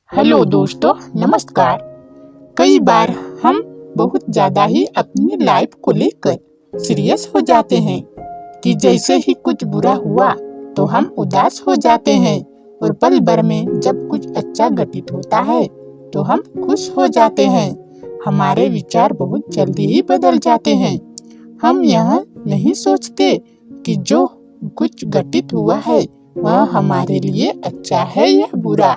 Hello दोस्तों, नमस्कार। कई बार हम बहुत ज़्यादा ही अपनी लाइफ को लेकर सीरियस हो जाते हैं कि जैसे ही कुछ बुरा हुआ तो हम उदास हो जाते हैं और पल भर में जब कुछ अच्छा घटित होता है तो हम खुश हो जाते हैं। हमारे विचार बहुत जल्दी ही बदल जाते हैं। हम यह नहीं सोचते कि जो कुछ घटित हुआ है वह हमारे लिए अच्छा है या बुरा।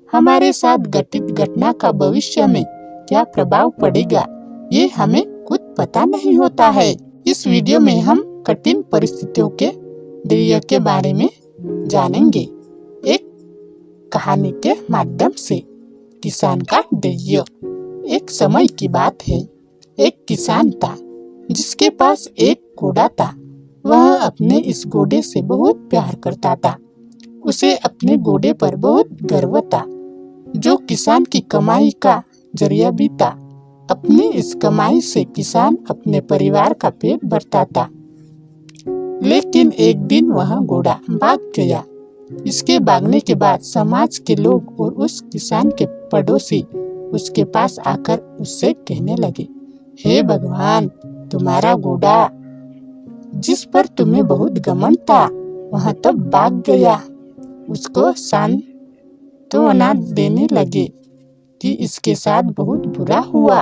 हमारे साथ घटित घटना का भविष्य में क्या प्रभाव पड़ेगा ये हमें खुद पता नहीं होता है। इस वीडियो में हम कठिन परिस्थितियों के धैर्य के बारे में जानेंगे, एक कहानी के माध्यम से। किसान का धैर्य। एक समय की बात है, एक किसान था जिसके पास एक घोड़ा था। वह अपने इस घोड़े से बहुत प्यार करता था। उसे अपने घोड़े पर बहुत गर्व था, जो किसान की कमाई का जरिया भी था। अपनी इस कमाई से किसान अपने परिवार का पेट भरता था। लेकिन एक दिन वह घोड़ा भाग गया। इसके भागने के बाद समाज के लोग और उस किसान के पड़ोसी उसके पास आकर उससे कहने लगे, हे भगवान, तुम्हारा घोड़ा जिस पर तुम्हें बहुत घमंड था वह तब भाग गया। उसको सांत्वना देने लगे कि इसके साथ बहुत बुरा हुआ।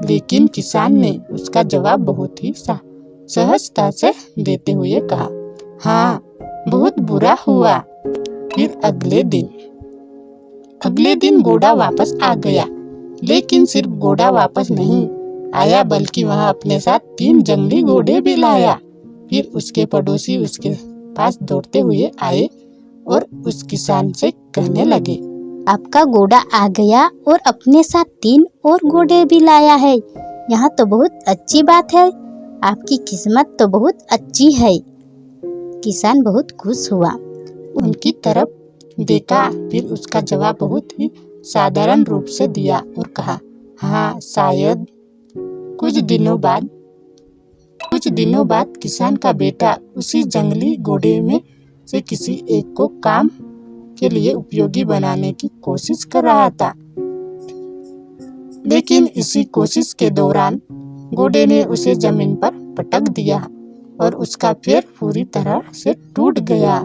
लेकिन किसान ने उसका जवाब बहुत ही सहजता से देते हुए कहा, हाँ, बहुत बुरा हुआ। फिर अगले दिन घोड़ा वापस आ गया। लेकिन सिर्फ घोड़ा वापस नहीं आया, बल्कि वह अपने साथ 3 जंगली घोड़े भी लाया। फिर उसके पड़ोसी उसके पास दौड़ते हुए आए और उस किसान से कहने लगे, आपका घोड़ा आ गया और अपने साथ 3 और घोड़े भी लाया है। यह तो बहुत अच्छी बात है। आपकी किस्मत तो बहुत अच्छी है। किसान बहुत खुश हुआ। उनकी तरफ देखा, फिर उसका जवाब बहुत ही साधारण रूप से दिया और कहा, हाँ, शायद। कुछ दिनों बाद किसान का बेटा उसी जंगली घोड़े में से किसी एक को काम के लिए उपयोगी बनाने की कोशिश कर रहा था। लेकिन इसी कोशिश के दौरान घोड़े ने उसे जमीन पर पटक दिया और उसका पैर पूरी तरह से टूट गया।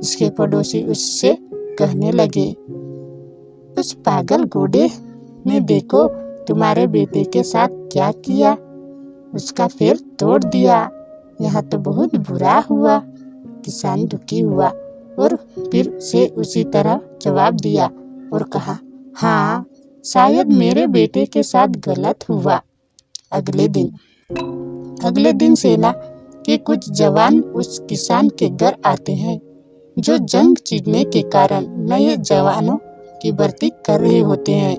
इसके पड़ोसी उससे कहने लगे, उस पागल घोड़े ने देखो तुम्हारे बेटे के साथ क्या किया, उसका पैर तोड़ दिया। यह तो बहुत बुरा हुआ। किसान दुखी हुआ और फिर से उसी तरह जवाब दिया और कहा, हाँ, शायद मेरे बेटे के साथ गलत हुआ। अगले दिन सेना के कुछ जवान उस किसान के घर आते हैं, जो जंग जीतने के कारण नए जवानों की भर्ती कर रहे होते हैं।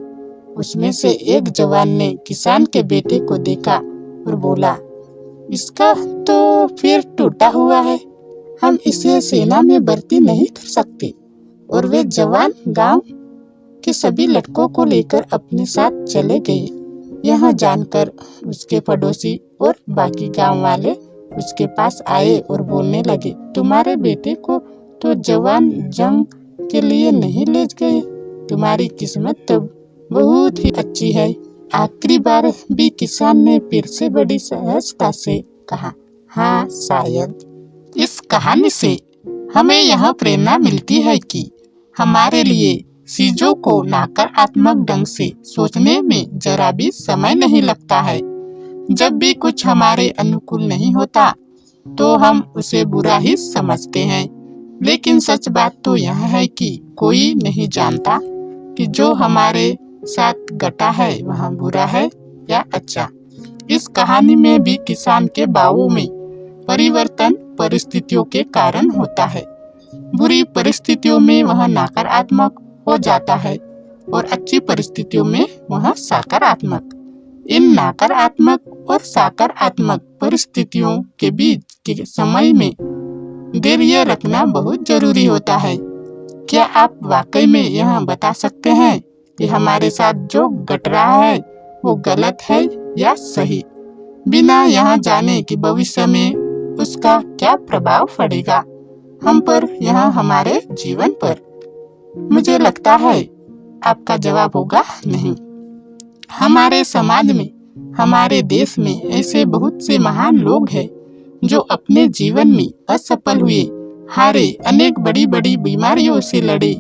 उसमें से एक जवान ने किसान के बेटे को देखा और बोला, इसका तो पैर टूटा हुआ है, हम इसे सेना में भर्ती नहीं कर सकते। और वे जवान गांव के सभी लड़कों को लेकर अपने साथ चले गए। यह जानकर उसके पड़ोसी और बाकी गांव वाले उसके पास आए और बोलने लगे, तुम्हारे बेटे को तो जवान जंग के लिए नहीं ले गए। तुम्हारी किस्मत तो बहुत ही अच्छी है। आखिरी बार भी किसान ने फिर से बड़ी सहजता से कहा, हाँ, शायद। इस कहानी से हमें यह प्रेरणा मिलती है कि हमारे लिए चीजों को नकारात्मक ढंग से सोचने में जरा भी समय नहीं लगता है। जब भी कुछ हमारे अनुकूल नहीं होता तो हम उसे बुरा ही समझते हैं। लेकिन सच बात तो यह है कि कोई नहीं जानता कि जो हमारे साथ घटा है वह बुरा है या अच्छा। इस कहानी में भी किसान के भावों में परिवर्तन परिस्थितियों के कारण होता है। बुरी परिस्थितियों में वह नकारात्मक हो जाता है और अच्छी परिस्थितियों में वह सकारात्मक। इन नकारात्मक और सकारात्मक परिस्थितियों के बीच के समय में धैर्य रखना बहुत जरूरी होता है। क्या आप वाकई में यह बता सकते हैं कि हमारे साथ जो घट रहा है वो गलत है या सही, बिना यह जाने कि भविष्य में उसका क्या प्रभाव पड़ेगा हम पर, यह हमारे जीवन पर? मुझे लगता है आपका जवाब होगा नहीं। हमारे समाज में, हमारे देश में ऐसे बहुत से महान लोग हैं जो अपने जीवन में असफल हुए, हारे, अनेक बड़ी बड़ी बीमारियों से लड़े,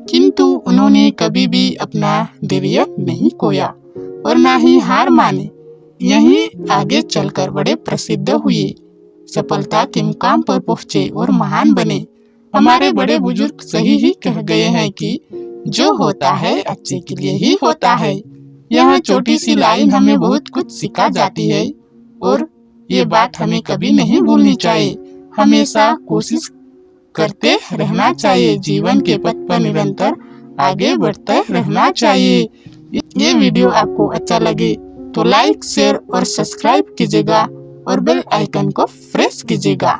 किंतु उन्होंने कभी भी अपना धैर्य नहीं खोया और ना ही हार माने। यही आगे चलकर बड़े प्रसिद्ध हुए, सफलता के मुकाम पर पहुँचे और महान बने। हमारे बड़े बुजुर्ग सही ही कह गए हैं कि जो होता है अच्छे के लिए ही होता है। यह छोटी सी लाइन हमें बहुत कुछ सिखा जाती है और ये बात हमें कभी नहीं भूलनी चाहिए। हमेशा कोशिश करते रहना चाहिए, जीवन के पथ पर निरंतर आगे बढ़ते रहना चाहिए। ये वीडियो आपको अच्छा लगे तो लाइक, शेयर और सब्सक्राइब कीजिएगा और बेल आइकन को प्रेस कीजिएगा।